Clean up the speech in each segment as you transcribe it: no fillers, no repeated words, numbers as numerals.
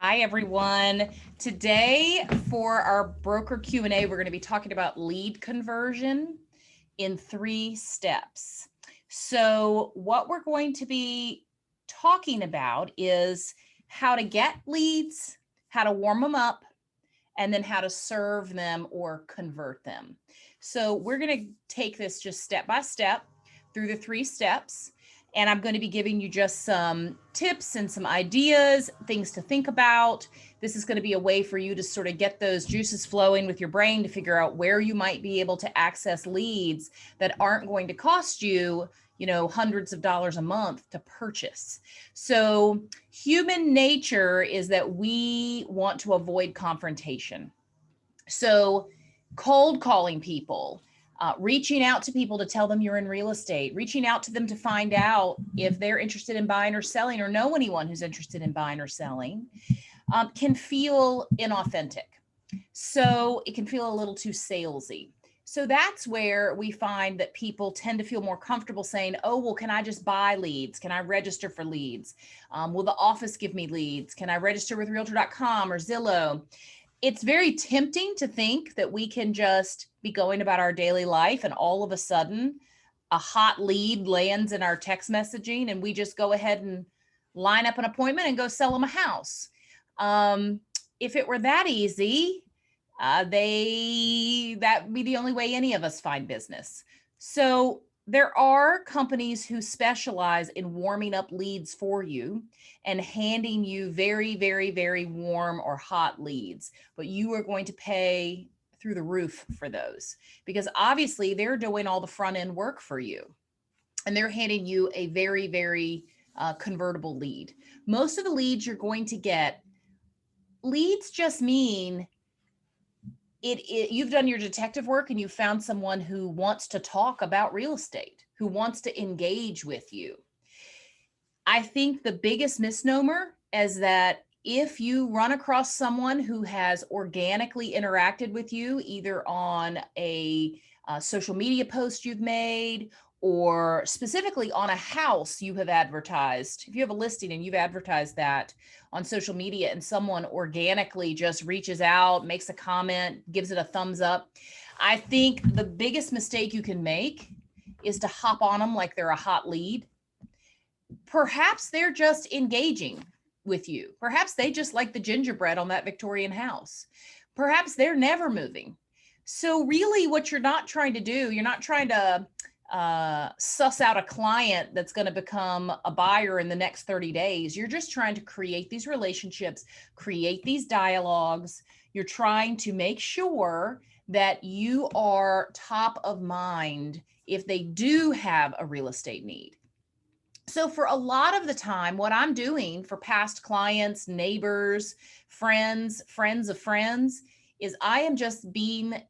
Hi, everyone. Today for our broker Q&A, we're going to be talking about lead conversion in 3 steps. So what we're going to be talking about is how to get leads, how to warm them up, and then how to serve them or convert them. So we're going to take this just step by step through the 3 steps. And I'm going to be giving you just some tips and some ideas, things to think about. This is going to be a way for you to sort of get those juices flowing with your brain to figure out where you might be able to access leads that aren't going to cost you, hundreds of dollars a month to purchase. So human nature is that we want to avoid confrontation. So cold calling people, reaching out to people to tell them you're in real estate, reaching out to them to find out if they're interested in buying or selling or know anyone who's interested in buying or selling, can feel inauthentic. So it can feel a little too salesy. So that's where we find that people tend to feel more comfortable saying, oh, well, can I just buy leads? Can I register for leads? Will the office give me leads? Can I register with realtor.com or Zillow? It's very tempting to think that we can just be going about our daily life and all of a sudden a hot lead lands in our text messaging and we just go ahead and line up an appointment and go sell them a house. If it were that easy, that would be the only way any of us find business. So there are companies who specialize in warming up leads for you and handing you very, very, very warm or hot leads, but you are going to pay through the roof for those because obviously they're doing all the front end work for you and they're handing you a very, very convertible lead. Most of the leads you're going to get, leads just mean you've done your detective work and you found someone who wants to talk about real estate, who wants to engage with you. I think the biggest misnomer is that if you run across someone who has organically interacted with you, either on a social media post you've made or specifically on a house you have advertised, if you have a listing and you've advertised that on social media and someone organically just reaches out, makes a comment, gives it a thumbs up, I think the biggest mistake you can make is to hop on them like they're a hot lead. Perhaps they're just engaging with you. Perhaps they just like the gingerbread on that Victorian house. Perhaps they're never moving. So really what you're not trying to do, you're not trying to suss out a client that's going to become a buyer in the next 30 days. You're just trying to create these relationships, create these dialogues. You're trying to make sure that you are top of mind if they do have a real estate need. So for a lot of the time, what I'm doing for past clients, neighbors, friends of friends, is I am just being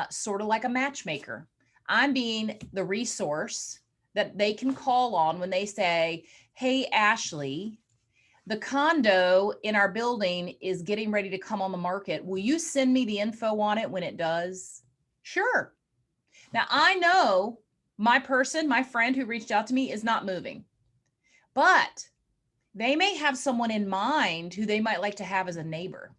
sort of like a matchmaker. I'm being the resource that they can call on when they say, hey, Ashley, the condo in our building is getting ready to come on the market. Will you send me the info on it when it does? Sure. Now I know my friend who reached out to me is not moving. But they may have someone in mind who they might like to have as a neighbor,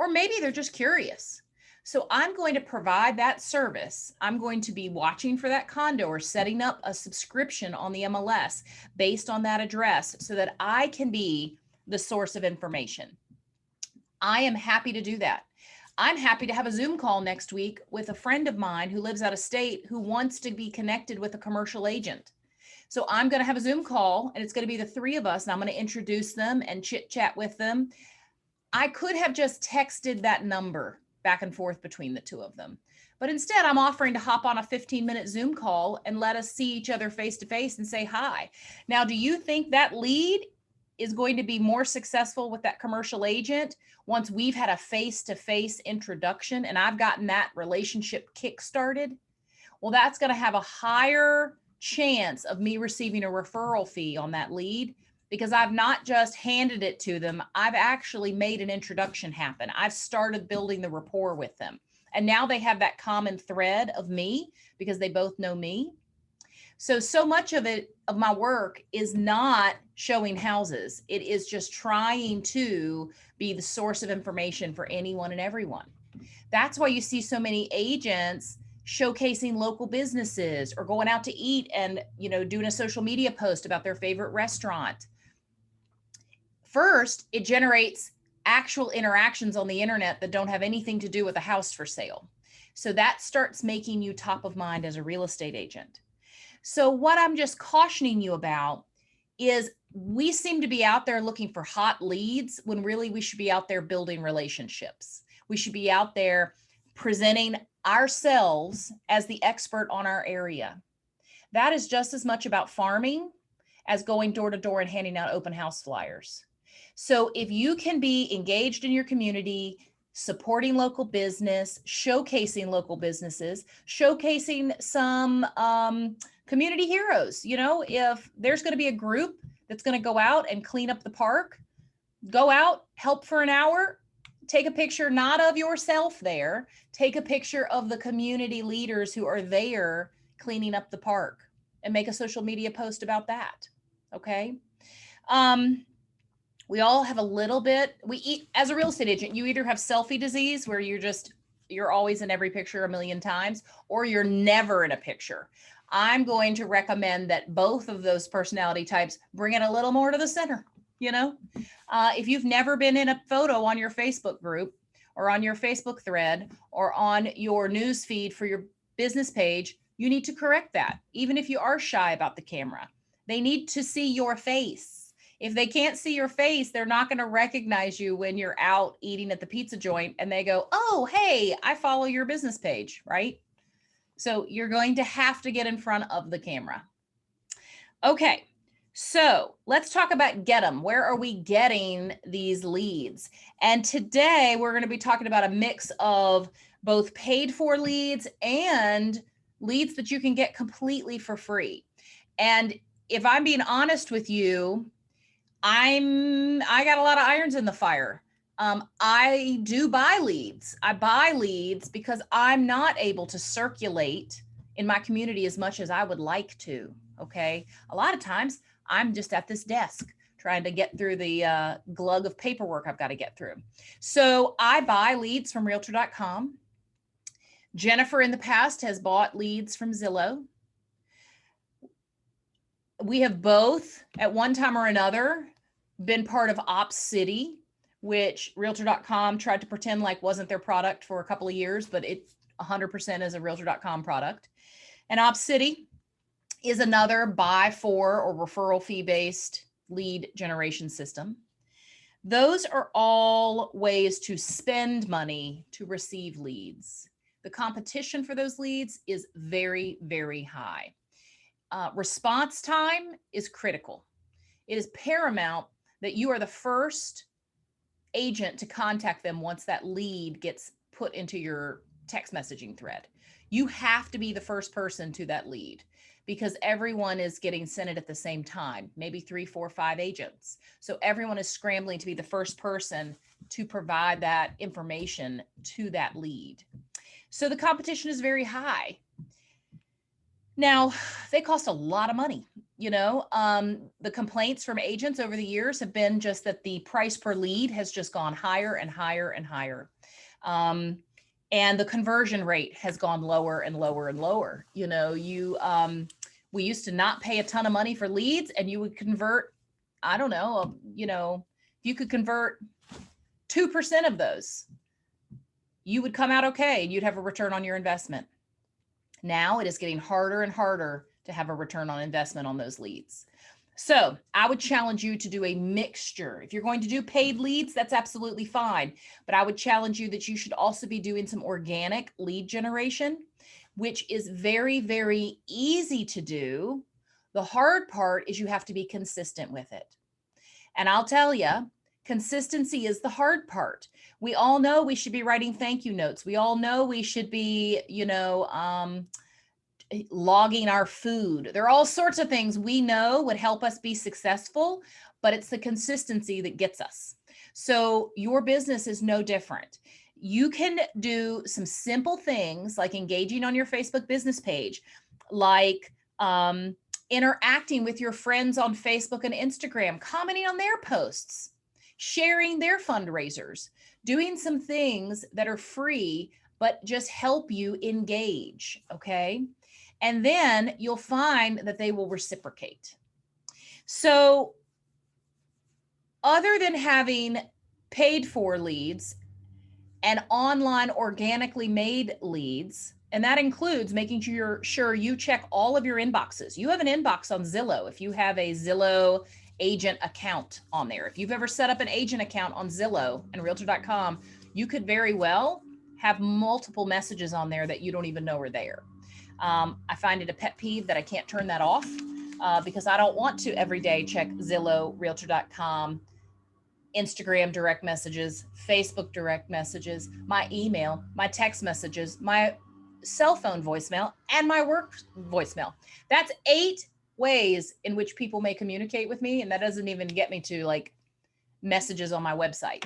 or maybe they're just curious. So I'm going to provide that service. I'm going to be watching for that condo or setting up a subscription on the MLS based on that address so that I can be the source of information. I am happy to do that. I'm happy to have a Zoom call next week with a friend of mine who lives out of state who wants to be connected with a commercial agent. So I'm going to have a Zoom call and it's going to be the 3 of us and I'm going to introduce them and chit chat with them. I could have just texted that number back and forth between the 2 of them. But instead, I'm offering to hop on a 15-minute Zoom call and let us see each other face to face and say hi. Now, do you think that lead is going to be more successful with that commercial agent once we've had a face-to-face introduction and I've gotten that relationship kick-started? Well, that's going to have a higher chance of me receiving a referral fee on that lead because I've not just handed it to them. I've actually made an introduction happen. I've started building the rapport with them. And now they have that common thread of me because they both know me. So much of my work is not showing houses. It is just trying to be the source of information for anyone and everyone. That's why you see so many agents showcasing local businesses or going out to eat and, doing a social media post about their favorite restaurant. First, it generates actual interactions on the internet that don't have anything to do with a house for sale. So that starts making you top of mind as a real estate agent. So what I'm just cautioning you about is we seem to be out there looking for hot leads when really we should be out there building relationships. We should be out there presenting ourselves as the expert on our area. That is just as much about farming as going door to door and handing out open house flyers. So if you can be engaged in your community, supporting local business, showcasing local businesses, showcasing some community heroes, if there's going to be a group that's going to go out and clean up the park, go out, help for an hour, take a picture, not of yourself there, take a picture of the community leaders who are there cleaning up the park and make a social media post about that. Okay. We all have a little bit, as a real estate agent, you either have selfie disease where you're always in every picture a million times, or you're never in a picture. I'm going to recommend that both of those personality types bring it a little more to the center. If you've never been in a photo on your Facebook group or on your Facebook thread or on your news feed for your business page, you need to correct that. Even if you are shy about the camera, they need to see your face. If they can't see your face, they're not going to recognize you when you're out eating at the pizza joint and they go, oh, hey, I follow your business page, right? So you're going to have to get in front of the camera. Okay, so let's talk about GetEm. Where are we getting these leads? And today we're going to be talking about a mix of both paid for leads and leads that you can get completely for free. And if I'm being honest with you, I got a lot of irons in the fire. I do buy leads. I buy leads because I'm not able to circulate in my community as much as I would like to. Okay. A lot of times I'm just at this desk trying to get through the glug of paperwork I've got to get through. So I buy leads from realtor.com. Jennifer in the past has bought leads from Zillow. We have both at one time or another been part of OpsCity, which realtor.com tried to pretend like wasn't their product for a couple of years, but it 100% is a realtor.com product. And OpsCity is another buy for or referral fee based lead generation system. Those are all ways to spend money to receive leads. The competition for those leads is very, very high. Response time is critical. It is paramount that you are the first agent to contact them once that lead gets put into your text messaging thread. You have to be the first person to that lead because everyone is getting sent it at the same time, maybe 3, 4, 5 agents. So everyone is scrambling to be the first person to provide that information to that lead. So the competition is very high. Now, they cost a lot of money. The complaints from agents over the years have been just that the price per lead has just gone higher and higher and higher. And the conversion rate has gone lower and lower and lower. We used to not pay a ton of money for leads and you would convert, I don't know, you could convert 2% of those, you would come out okay and you'd have a return on your investment. Now it is getting harder and harder to have a return on investment on those leads. So I would challenge you to do a mixture. If you're going to do paid leads, that's absolutely fine. But I would challenge you that you should also be doing some organic lead generation, which is very, very easy to do. The hard part is you have to be consistent with it. And I'll tell you, consistency is the hard part. We all know we should be writing thank you notes. We all know we should be, logging our food. There are all sorts of things we know would help us be successful, but it's the consistency that gets us. So your business is no different. You can do some simple things like engaging on your Facebook business page, like interacting with your friends on Facebook and Instagram, commenting on their posts, sharing their fundraisers, doing some things that are free, but just help you engage. Okay. And then you'll find that they will reciprocate. So, other than having paid for leads and online organically made leads, and that includes making sure you check all of your inboxes. You have an inbox on Zillow if you have a Zillow agent account on there. If you've ever set up an agent account on Zillow and Realtor.com, you could very well have multiple messages on there that you don't even know are there. I find it a pet peeve that I can't turn that off because I don't want to every day check Zillow, Realtor.com, Instagram direct messages, Facebook direct messages, my email, my text messages, my cell phone voicemail, and my work voicemail. That's 8 ways in which people may communicate with me. And that doesn't even get me to like messages on my website.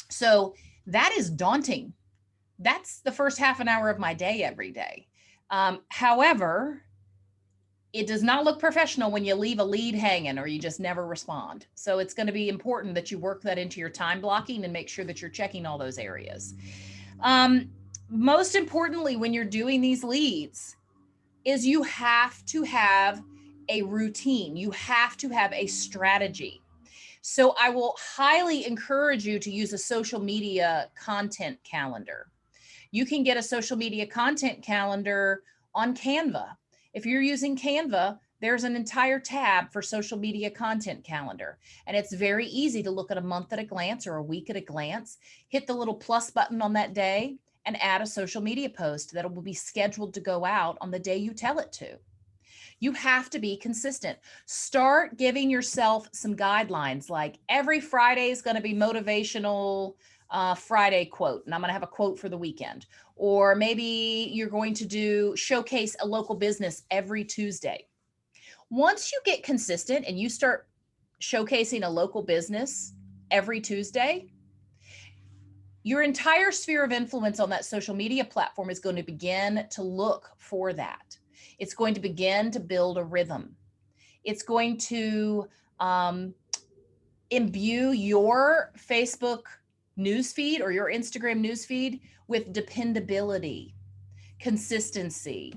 So that is daunting. That's the first half an hour of my day every day. However, it does not look professional when you leave a lead hanging or you just never respond. So it's going to be important that you work that into your time blocking and make sure that you're checking all those areas. Most importantly, when you're doing these leads, is you have to have a routine. You have to have a strategy. So I will highly encourage you to use a social media content calendar. You can get a social media content calendar on Canva. If you're using Canva, there's an entire tab for social media content calendar. And it's very easy to look at a month at a glance or a week at a glance, hit the little plus button on that day and add a social media post that will be scheduled to go out on the day you tell it to. You have to be consistent. Start giving yourself some guidelines, like every Friday is going to be motivational Friday quote, and I'm going to have a quote for the weekend. Or maybe you're going to showcase a local business every Tuesday. Once you get consistent and you start showcasing a local business every Tuesday, your entire sphere of influence on that social media platform is going to begin to look for that. It's going to begin to build a rhythm. It's going to imbue your Facebook newsfeed or your Instagram newsfeed with dependability, consistency.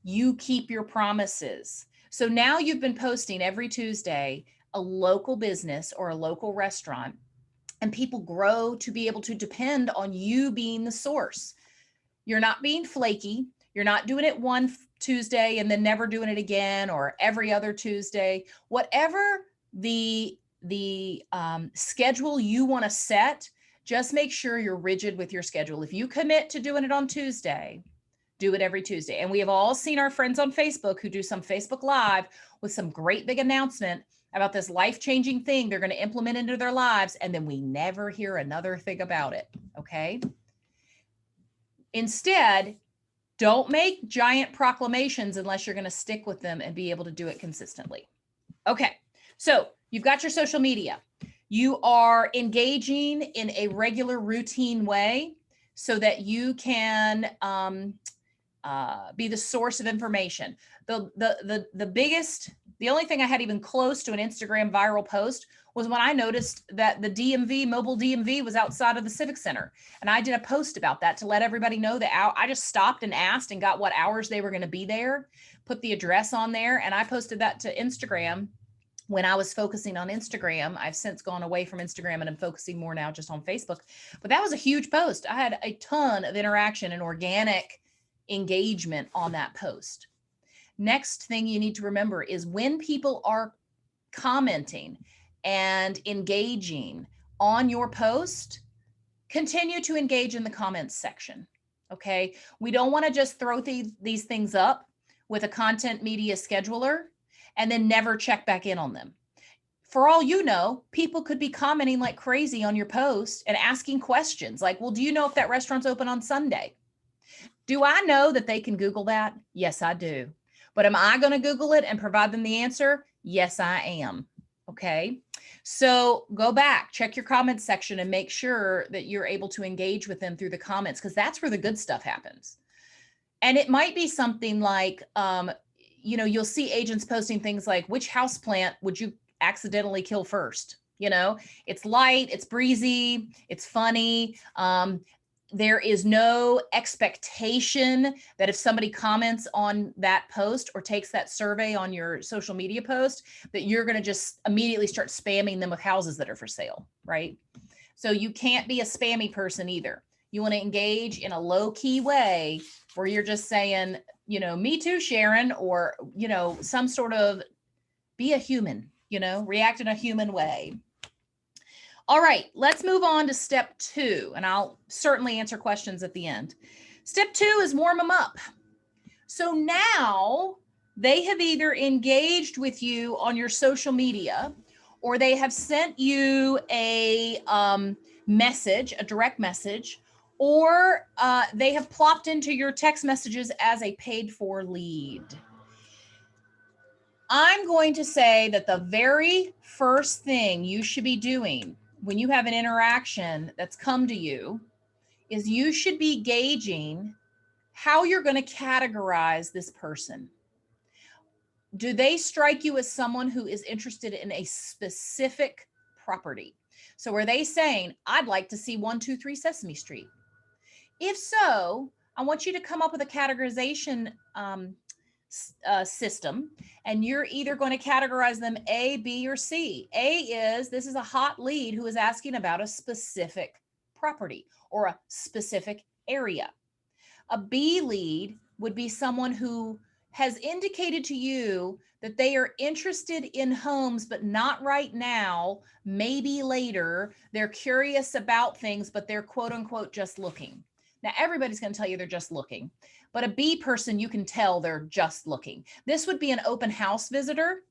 You keep your promises. So now you've been posting every Tuesday a local business or a local restaurant, and people grow to be able to depend on you being the source. You're not being flaky. You're not doing it one Tuesday and then never doing it again, or every other Tuesday. Whatever the schedule you want to set, just make sure you're rigid with your schedule. If you commit to doing it on Tuesday, do it every Tuesday. And we have all seen our friends on Facebook who do some Facebook Live with some great big announcement about this life-changing thing they're going to implement into their lives, and then we never hear another thing about it. Okay. Instead, don't make giant proclamations unless you're going to stick with them and be able to do it consistently. Okay. So you've got your social media. You are engaging in a regular routine way so that you can be the source of information. The only thing I had even close to an Instagram viral post was when I noticed that the DMV, mobile DMV, was outside of the Civic Center. And I did a post about that to let everybody know that I just stopped and asked and got what hours they were going to be there, put the address on there. And I posted that to Instagram when I was focusing on Instagram. I've since gone away from Instagram and I'm focusing more now just on Facebook. But that was a huge post. I had a ton of interaction and organic engagement on that post. Next thing you need to remember is when people are commenting and engaging on your post, continue to engage in the comments section. Okay. We don't want to just throw these things up with a content media scheduler and then never check back in on them. For all you know, people could be commenting like crazy on your post and asking questions like, well, do you know if that restaurant's open on Sunday? Do I know that they can Google that? Yes, I do. But am I going to Google it and provide them the answer? Yes, I am. Okay. So go back, check your comments section and make sure that you're able to engage with them through the comments, because that's where the good stuff happens. And it might be something like, you'll see agents posting things like, which house plant would you accidentally kill first? It's light, it's breezy, it's funny. There is no expectation that if somebody comments on that post or takes that survey on your social media post, that you're going to just immediately start spamming them with houses that are for sale, right? So you can't be a spammy person either. You want to engage in a low key way where you're just saying, me too, Sharon, or, some sort of be a human, react in a human way. All right, let's move on to step 2, and I'll certainly answer questions at the end. Step 2 is warm them up. So now they have either engaged with you on your social media, or they have sent you a message, a direct message, or they have plopped into your text messages as a paid for lead. I'm going to say that the very first thing you should be doing when you have an interaction that's come to you is you should be gauging how you're going to categorize this person. Do they strike you as someone who is interested in a specific property? So are they saying, I'd like to see 123 Sesame Street? If so, I want you to come up with a categorization system, and you're either going to categorize them A, B, or C. A is, this is a hot lead who is asking about a specific property or a specific area. A B lead would be someone who has indicated to you that they are interested in homes, but not right now, maybe later. They're curious about things, but they're quote unquote just looking. Now, everybody's going to tell you they're just looking, but a B person, you can tell they're just looking. This would be an open house visitor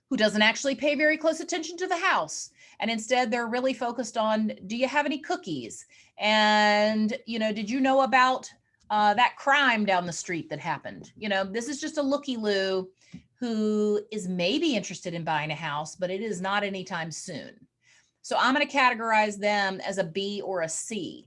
who doesn't actually pay very close attention to the house. And instead, they're really focused on, do you have any cookies? And, did you know about that crime down the street that happened? This is just a looky-loo who is maybe interested in buying a house, but it is not anytime soon. So I'm going to categorize them as a B or a C.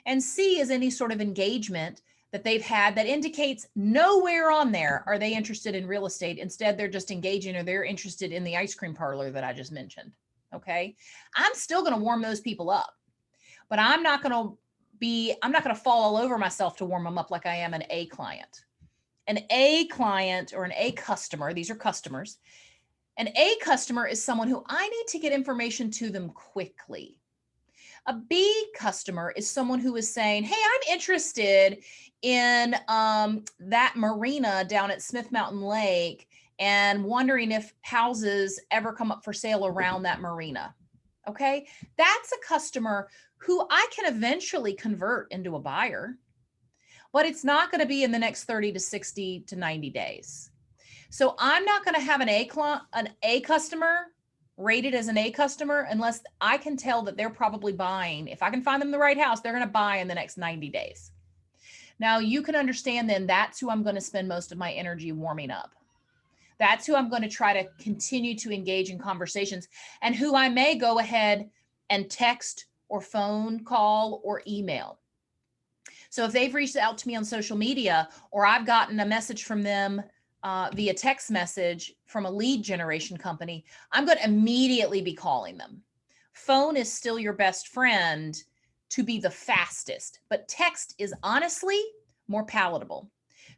And C is any sort of engagement that they've had that indicates nowhere on there are they interested in real estate. Instead, they're just engaging, or they're interested in the ice cream parlor that I just mentioned. Okay. I'm still going to warm those people up, but I'm not going to fall all over myself to warm them up like I am an A client. An A client or an A customer, these are customers. An A customer is someone who I need to get information to them quickly. A B customer is someone who is saying, hey, I'm interested in that marina down at Smith Mountain Lake and wondering if houses ever come up for sale around that marina. Okay, that's a customer who I can eventually convert into a buyer, but it's not going to be in the next 30 to 60 to 90 days. So I'm not going to have an A customer rated as an A customer unless I can tell that they're probably buying. If I can find them the right house, they're going to buy in the next 90 days. Now you can understand then that's who I'm going to spend most of my energy warming up. That's who I'm going to try to continue to engage in conversations, and who I may go ahead and text or phone call or email. So if they've reached out to me on social media, or I've gotten a message from them via text message from a lead generation company, I'm going to immediately be calling them. Phone is still your best friend to be the fastest, but text is honestly more palatable.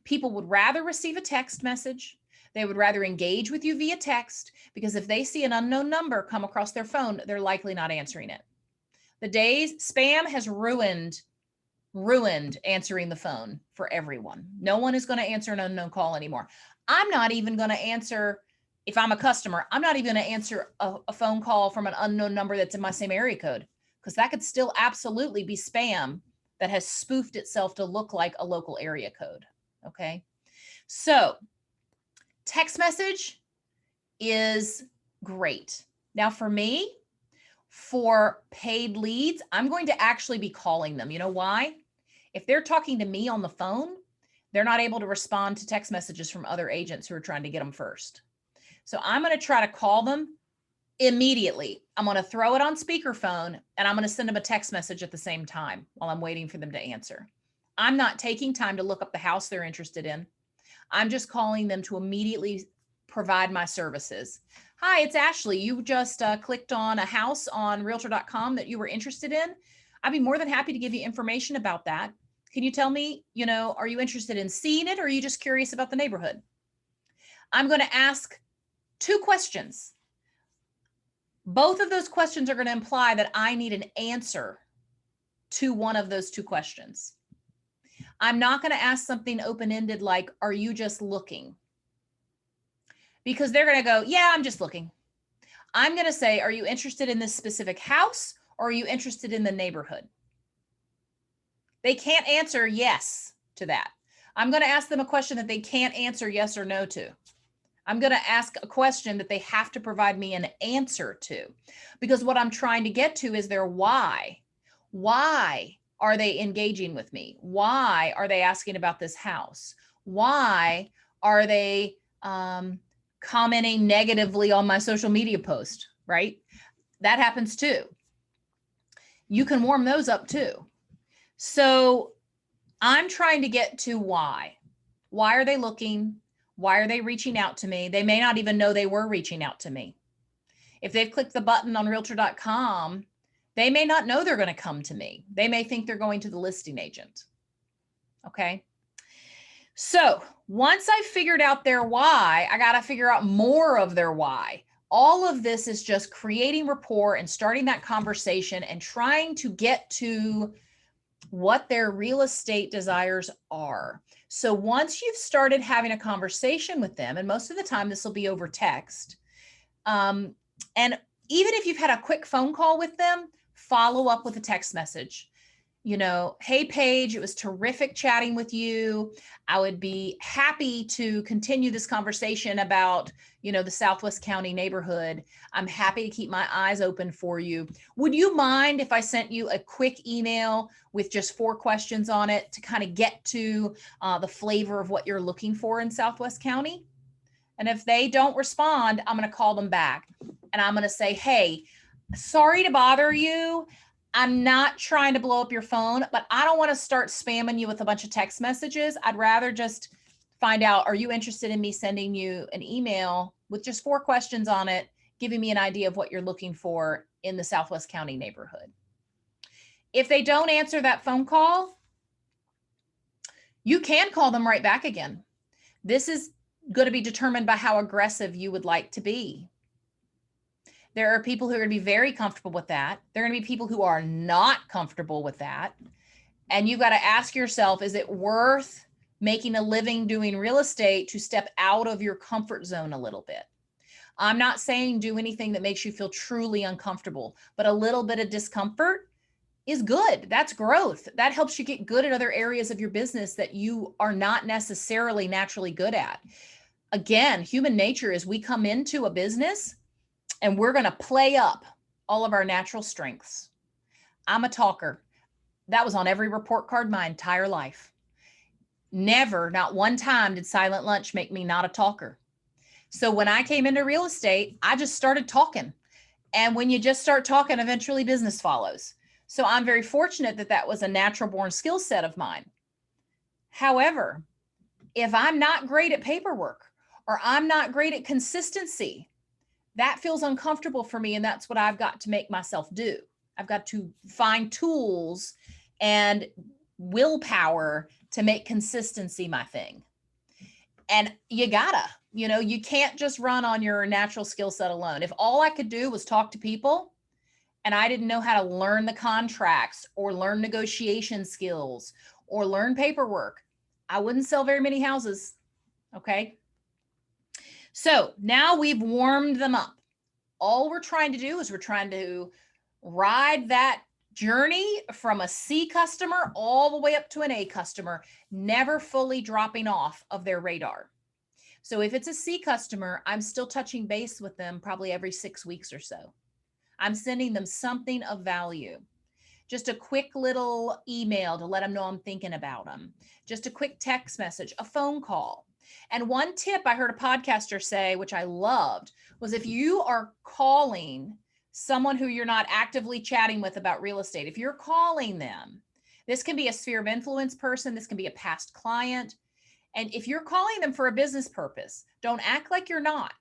People would rather receive a text message. They would rather engage with you via text, because if they see an unknown number come across their phone, they're likely not answering it. The days spam has ruined answering the phone for everyone. No one is going to answer an unknown call anymore. I'm not even going to answer, if I'm a customer, I'm not even going to answer a phone call from an unknown number that's in my same area code, because that could still absolutely be spam that has spoofed itself to look like a local area code. Okay. So text message is great. Now for me, for paid leads, I'm going to actually be calling them. You know why? If they're talking to me on the phone, they're not able to respond to text messages from other agents who are trying to get them first. So I'm going to try to call them immediately. I'm going to throw it on speakerphone, and I'm going to send them a text message at the same time while I'm waiting for them to answer. I'm not taking time to look up the house they're interested in. I'm just calling them to immediately provide my services. Hi, it's Ashley. You just clicked on a house on realtor.com that you were interested in. I'd be more than happy to give you information about that. Can you tell me, are you interested in seeing it, or are you just curious about the neighborhood? I'm going to ask 2 questions. Both of those questions are going to imply that I need an answer to one of those 2 questions. I'm not going to ask something open-ended like, are you just looking? Because they're going to go, yeah, I'm just looking. I'm going to say, are you interested in this specific house, or are you interested in the neighborhood? They can't answer yes to that. I'm going to ask them a question that they can't answer yes or no to. I'm going to ask a question that they have to provide me an answer to, because what I'm trying to get to is their why. Why are they engaging with me? Why are they asking about this house? Why are they commenting negatively on my social media post, right? That happens too. You can warm those up too. So I'm trying to get to why. Why are they looking? Why are they reaching out to me? They may not even know they were reaching out to me. If they've clicked the button on realtor.com, they may not know they're going to come to me. They may think they're going to the listing agent. Okay. So once I figured out their why, I got to figure out more of their why. All of this is just creating rapport and starting that conversation and trying to get to what their real estate desires are. So once you've started having a conversation with them, and most of the time this will be over text, and even if you've had a quick phone call with them, follow up with a text message. Hey, Paige, it was terrific chatting with you. I would be happy to continue this conversation about, the Southwest County neighborhood. I'm happy to keep my eyes open for you. Would you mind if I sent you a quick email with just 4 questions on it to kind of get to the flavor of what you're looking for in Southwest County? And if they don't respond, I'm going to call them back and I'm going to say, hey, sorry to bother you. I'm not trying to blow up your phone, but I don't want to start spamming you with a bunch of text messages. I'd rather just find out, are you interested in me sending you an email with just 4 questions on it, giving me an idea of what you're looking for in the Southwest County neighborhood? If they don't answer that phone call, you can call them right back again. This is going to be determined by how aggressive you would like to be. There are people who are going to be very comfortable with that. There are going to be people who are not comfortable with that. And you've got to ask yourself, is it worth making a living doing real estate to step out of your comfort zone a little bit? I'm not saying do anything that makes you feel truly uncomfortable, but a little bit of discomfort is good. That's growth. That helps you get good at other areas of your business that you are not necessarily naturally good at. Again, human nature is we come into a business and we're going to play up all of our natural strengths. I'm a talker. That was on every report card my entire life. Never, not one time did silent lunch make me not a talker. So when I came into real estate, I just started talking. And when you just start talking, eventually business follows. So I'm very fortunate that that was a natural born skill set of mine. However, if I'm not great at paperwork or I'm not great at consistency, that feels uncomfortable for me. And that's what I've got to make myself do. I've got to find tools and willpower to make consistency my thing. And you can't just run on your natural skill set alone. If all I could do was talk to people and I didn't know how to learn the contracts or learn negotiation skills or learn paperwork, I wouldn't sell very many houses. Okay. So now we've warmed them up. All we're trying to do is we're trying to ride that journey from a C customer all the way up to an A customer, never fully dropping off of their radar. So if it's a C customer, I'm still touching base with them probably every 6 weeks or so. I'm sending them something of value. Just a quick little email to let them know I'm thinking about them. Just a quick text message, a phone call. And one tip I heard a podcaster say, which I loved, was if you are calling someone who you're not actively chatting with about real estate, if you're calling them, this can be a sphere of influence person, this can be a past client, And if you're calling them for a business purpose, don't act like you're not.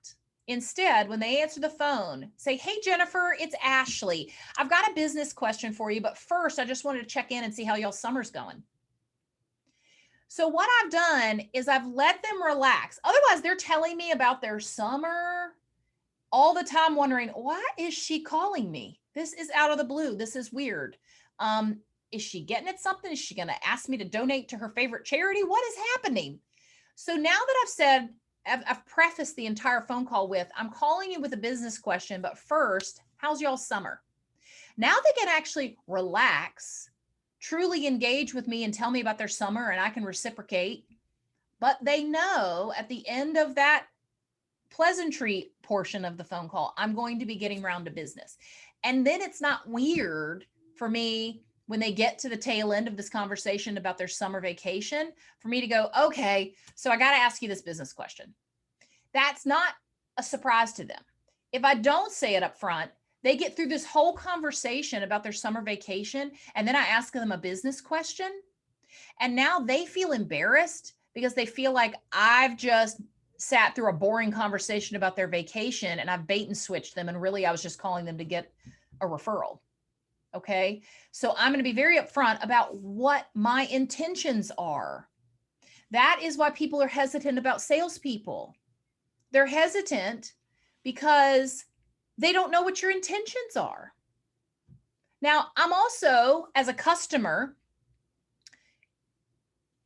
Instead, when they answer the phone, say, hey, Jennifer, it's Ashley. I've got a business question for you, but first I just wanted to check in and see how y'all summer's going. So what I've done is I've let them relax. Otherwise, they're telling me about their summer all the time, wondering, why is she calling me? This is out of the blue. This is weird. Is she getting at something? Is she going to ask me to donate to her favorite charity? What is happening? So now that I've prefaced the entire phone call with, I'm calling you with a business question, but first, how's y'all summer? Now they can actually relax, truly engage with me and tell me about their summer, and I can reciprocate. But they know at the end of that pleasantry portion of the phone call, I'm going to be getting around to business. And then it's not weird for me when they get to the tail end of this conversation about their summer vacation for me to go, okay, so I got to ask you this business question. That's not a surprise to them. If I don't say it up front, they get through this whole conversation about their summer vacation, and then I ask them a business question, and now they feel embarrassed because they feel like I've just sat through a boring conversation about their vacation and I've bait and switched them, and really I was just calling them to get a referral. Okay. So I'm going to be very upfront about what my intentions are. That is why people are hesitant about salespeople. They're hesitant because they don't know what your intentions are. Now, I'm also, as a customer,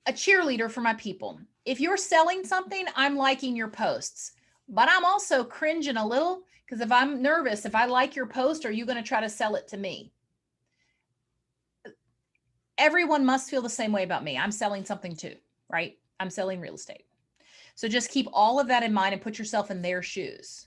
a cheerleader for my people. If you're selling something, I'm liking your posts, but I'm also cringing a little because if I'm nervous, if I like your post, are you going to try to sell it to me? Everyone must feel the same way about me. I'm selling something too, right? I'm selling real estate. So just keep all of that in mind and put yourself in their shoes.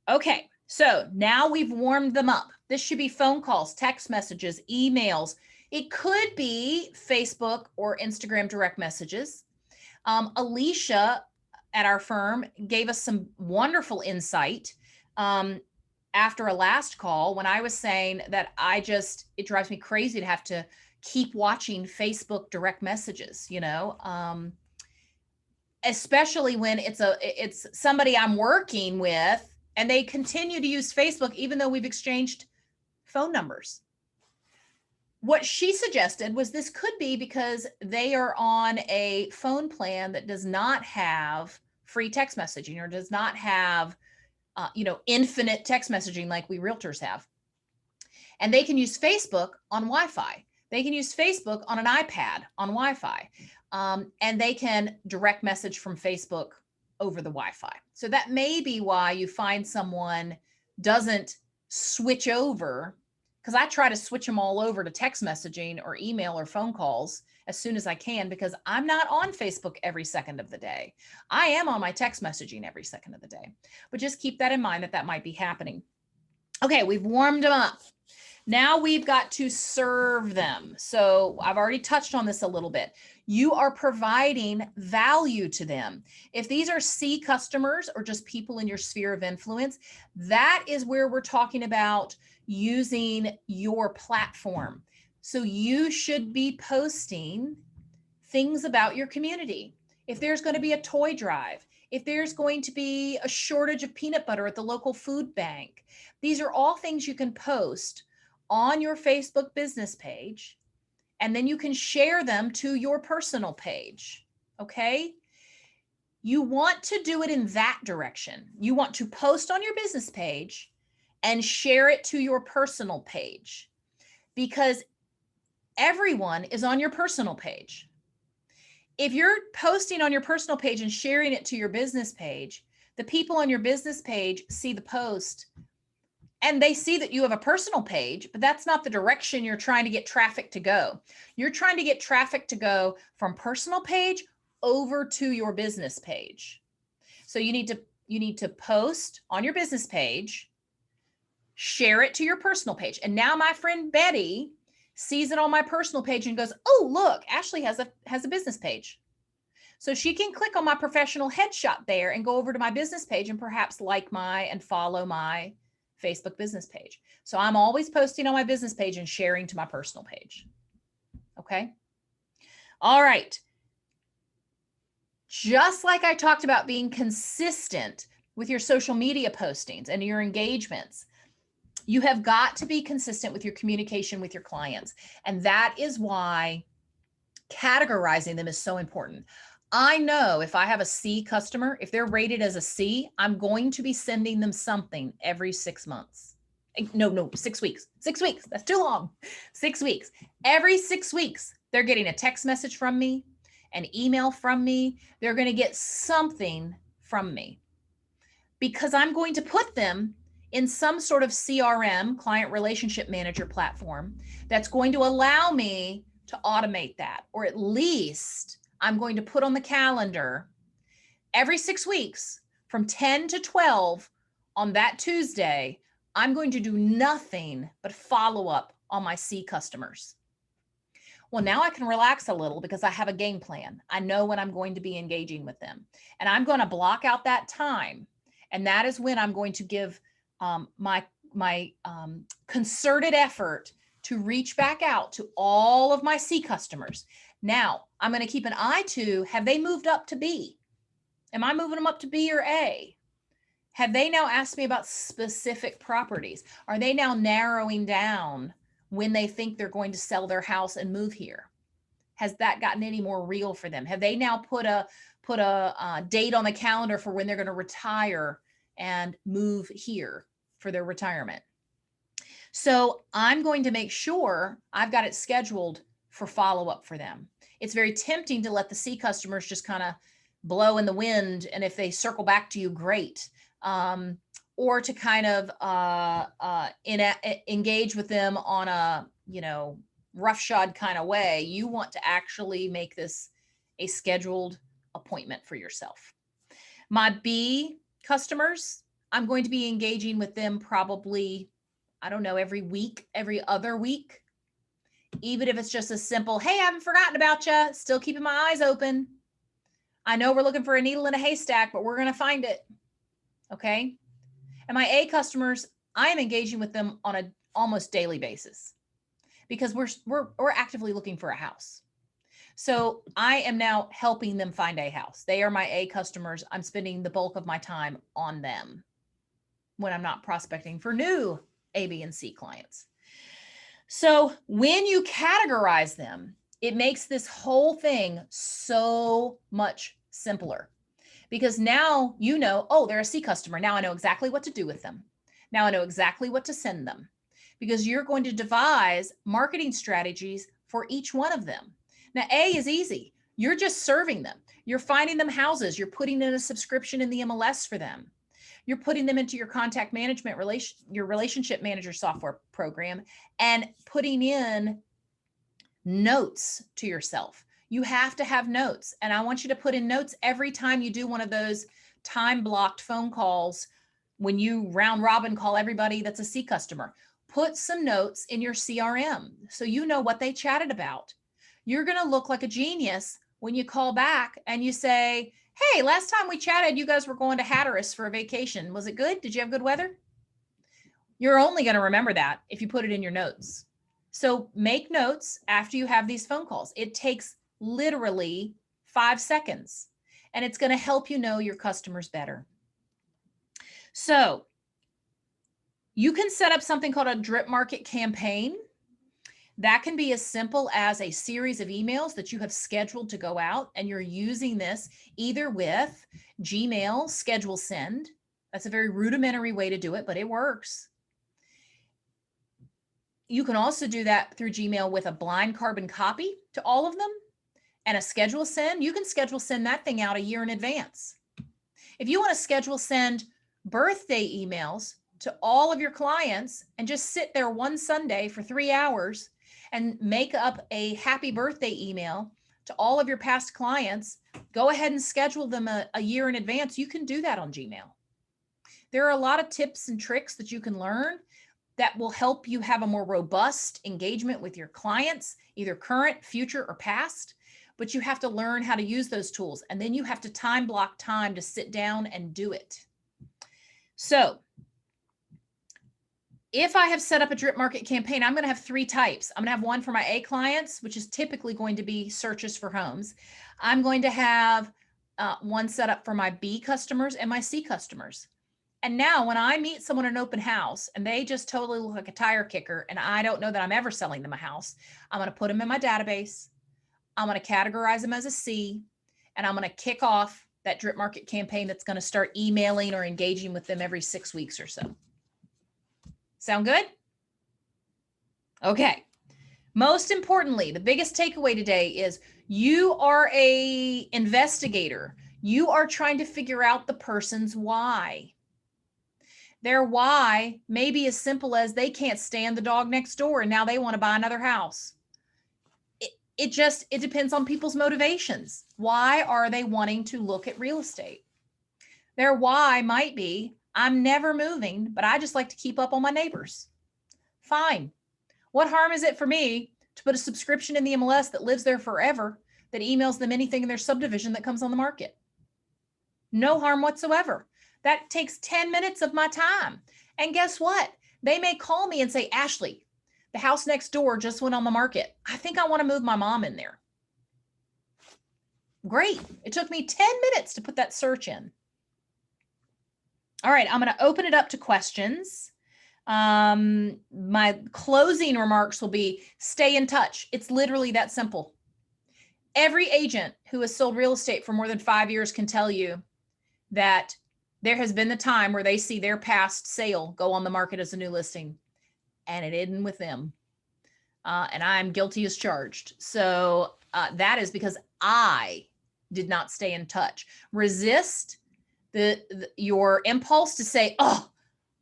Okay, so now we've warmed them up. This should be phone calls, text messages, emails. It could be Facebook or Instagram direct messages. Alicia at our firm gave us some wonderful insight after a last call when I was saying that it drives me crazy to have to keep watching Facebook direct messages, especially when it's somebody I'm working with and they continue to use Facebook even though we've exchanged phone numbers. What she suggested was this could be because they are on a phone plan that does not have free text messaging or does not have, infinite text messaging like we realtors have. And they can use Facebook on Wi-Fi. They can use Facebook on an iPad on Wi-Fi. And they can direct message from Facebook over the Wi-Fi. So that may be why you find someone doesn't switch over, because I try to switch them all over to text messaging or email or phone calls as soon as I can, because I'm not on Facebook every second of the day. I am on my text messaging every second of the day. But just keep that in mind that might be happening. Okay, we've warmed them up. Now we've got to serve them. So I've already touched on this a little bit. You are providing value to them. If these are C customers or just people in your sphere of influence, that is where we're talking about using your platform. So you should be posting things about your community. If there's going to be a toy drive, if there's going to be a shortage of peanut butter at the local food bank, these are all things you can post on your Facebook business page, and then you can share them to your personal page. Okay. You want to do it in that direction. You want to post on your business page and share it to your personal page, because everyone is on your personal page. If you're posting on your personal page and sharing it to your business page, the people on your business page see the post and they see that you have a personal page, but that's not the direction you're trying to get traffic to go. You're trying to get traffic to go from personal page over to your business page. So you need to post on your business page, share it to your personal page. And now my friend Betty sees it on my personal page and goes, "Oh, look, Ashley has a business page." So she can click on my professional headshot there and go over to my business page and perhaps like and follow my Facebook business page. So I'm always posting on my business page and sharing to my personal page. Okay. All right. Just like I talked about being consistent with your social media postings and your engagements, you have got to be consistent with your communication with your clients. And that is why categorizing them is so important. I know if I have a C customer, if they're rated as a C, I'm going to be sending them something every 6 months. No, 6 weeks. 6 weeks. That's too long. 6 weeks. Every 6 weeks, they're getting a text message from me, an email from me. They're going to get something from me because I'm going to put them in some sort of CRM, client relationship manager platform, that's going to allow me to automate that, or at least I'm going to put on the calendar every 6 weeks from 10 to 12 on that Tuesday. I'm going to do nothing but follow up on my C customers. Well, now I can relax a little because I have a game plan. I know when I'm going to be engaging with them, and I'm going to block out that time. And that is when I'm going to give my concerted effort to reach back out to all of my C customers. Now, I'm going to keep an eye to, have they moved up to B? Am I moving them up to B or A? Have they now asked me about specific properties? Are they now narrowing down when they think they're going to sell their house and move here? Has that gotten any more real for them? Have they now put a date on the calendar for when they're going to retire and move here for their retirement? So I'm going to make sure I've got it scheduled for follow-up for them. It's very tempting to let the C customers just kind of blow in the wind, and if they circle back to you, great. Or to kind of engage with them on a, roughshod kind of way. You want to actually make this a scheduled appointment for yourself. My B customers, I'm going to be engaging with them probably, I don't know, every week, every other week. Even if it's just a simple, hey, I haven't forgotten about you, still keeping my eyes open. I know we're looking for a needle in a haystack, but we're going to find it. Okay. And my A customers, I am engaging with them on an almost daily basis because we're actively looking for a house. So I am now helping them find a house. They are my A customers. I'm spending the bulk of my time on them when I'm not prospecting for new A, B, and C clients. So when you categorize them, it makes this whole thing so much simpler because now you know, oh, they're a C customer. Now I know exactly what to do with them. Now I know exactly what to send them because you're going to devise marketing strategies for each one of them. Now, A is easy. You're just serving them. You're finding them houses. You're putting in a subscription in the MLS for them. You're putting them into your contact management, your relationship manager software program, and putting in notes to yourself. You have to have notes. And I want you to put in notes every time you do one of those time blocked phone calls when you round robin call everybody that's a C customer. Put some notes in your CRM so you know what they chatted about. You're going to look like a genius when you call back and you say, hey, last time we chatted, you guys were going to Hatteras for a vacation. Was it good? Did you have good weather? You're only going to remember that if you put it in your notes. So make notes after you have these phone calls. It takes literally 5 seconds, and it's going to help you know your customers better. So you can set up something called a drip market campaign. That can be as simple as a series of emails that you have scheduled to go out, and you're using this either with Gmail schedule send. That's a very rudimentary way to do it, but it works. You can also do that through Gmail with a blind carbon copy to all of them and a schedule send. You can schedule send that thing out a year in advance. If you want to schedule send birthday emails to all of your clients and just sit there one Sunday for 3 hours and make up a happy birthday email to all of your past clients, go ahead and schedule them a year in advance. You can do that on Gmail. There are a lot of tips and tricks that you can learn that will help you have a more robust engagement with your clients, either current, future, or past. But you have to learn how to use those tools. And then you have to time block time to sit down and do it. So if I have set up a drip market campaign, I'm going to have 3 types. I'm going to have one for my A clients, which is typically going to be searches for homes. I'm going to have one set up for my B customers and my C customers. And now when I meet someone in an open house and they just totally look like a tire kicker and I don't know that I'm ever selling them a house, I'm going to put them in my database. I'm going to categorize them as a C, and I'm going to kick off that drip market campaign that's going to start emailing or engaging with them every 6 weeks or so. Sound good? Okay. Most importantly, the biggest takeaway today is you are a investigator. You are trying to figure out the person's why. Their why may be as simple as they can't stand the dog next door and now they want to buy another house. It depends on people's motivations. Why are they wanting to look at real estate? Their why might be, I'm never moving, but I just like to keep up on my neighbors. Fine. What harm is it for me to put a subscription in the MLS that lives there forever, that emails them anything in their subdivision that comes on the market? No harm whatsoever. That takes 10 minutes of my time. And guess what? They may call me and say, Ashley, the house next door just went on the market. I think I want to move my mom in there. Great. It took me 10 minutes to put that search in. All right, I'm going to open it up to questions. My closing remarks will be stay in touch. It's literally that simple. Every agent who has sold real estate for more than 5 years can tell you that there has been the time where they see their past sale go on the market as a new listing, and it isn't with them. And I'm guilty as charged. So that is because I did not stay in touch. Resist your impulse to say, oh,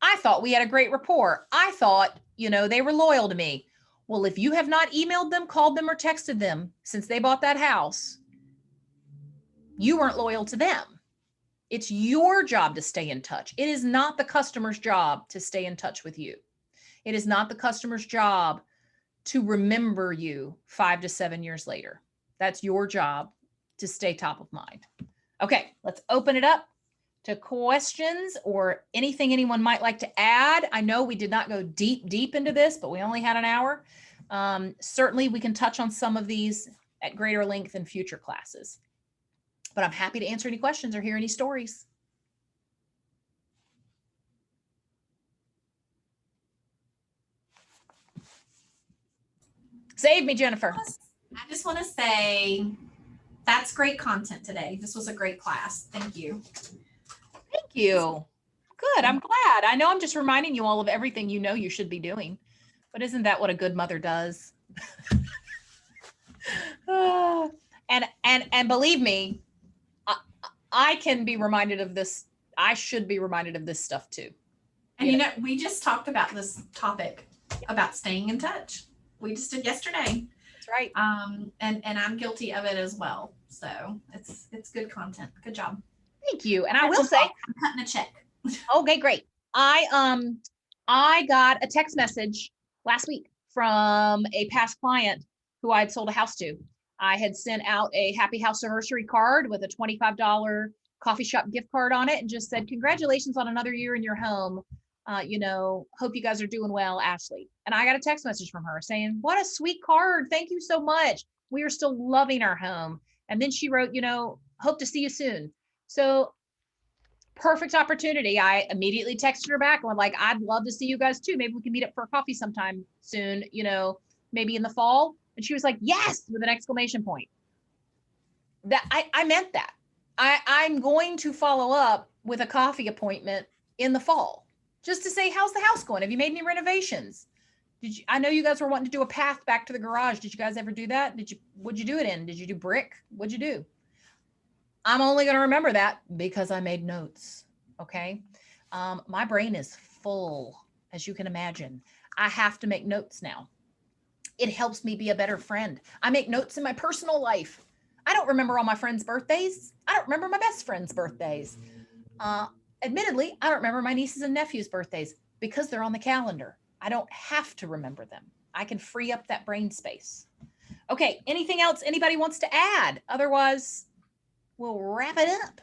I thought we had a great rapport. I thought, they were loyal to me. Well, if you have not emailed them, called them, or texted them since they bought that house, you weren't loyal to them. It's your job to stay in touch. It is not the customer's job to stay in touch with you. It is not the customer's job to remember you 5 to 7 years later. That's your job to stay top of mind. Okay, let's open it up to questions or anything anyone might like to add. I know we did not go deep into this, but we only had an hour. Certainly we can touch on some of these at greater length in future classes. But I'm happy to answer any questions or hear any stories. Save me, Jennifer. I just want to say that's great content today. This was a great class. Thank you. Thank you. Good. I'm glad. I know I'm just reminding you all of everything you should be doing. But isn't that what a good mother does? And believe me, I can be reminded of this. I should be reminded of this stuff too. And we just talked about this topic about staying in touch. We just did yesterday. That's right. And I'm guilty of it as well. So it's good content. Good job. Thank you. And I will say, I'm cutting a check. Okay, great. I got a text message last week from a past client who I'd sold a house to. I had sent out a happy house anniversary card with a $25 coffee shop gift card on it and just said, congratulations on another year in your home. Hope you guys are doing well, Ashley. And I got a text message from her saying, what a sweet card. Thank you so much. We are still loving our home. And then she wrote, hope to see you soon. So perfect opportunity. I immediately texted her back and was like, I'd love to see you guys too. Maybe we can meet up for coffee sometime soon, maybe in the fall. And she was like, yes, with an exclamation point. That I meant that. I'm going to follow up with a coffee appointment in the fall just to say, how's the house going? Have you made any renovations? I know you guys were wanting to do a path back to the garage. Did you guys ever do that? What'd you do it in? Did you do brick? What'd you do? I'm only going to remember that because I made notes. Okay. My brain is full, as you can imagine. I have to make notes now. It helps me be a better friend. I make notes in my personal life. I don't remember all my friends' birthdays. I don't remember my best friend's birthdays. Admittedly, I don't remember my nieces and nephews' birthdays because they're on the calendar. I don't have to remember them. I can free up that brain space. Okay, anything else anybody wants to add? Otherwise, we'll wrap it up.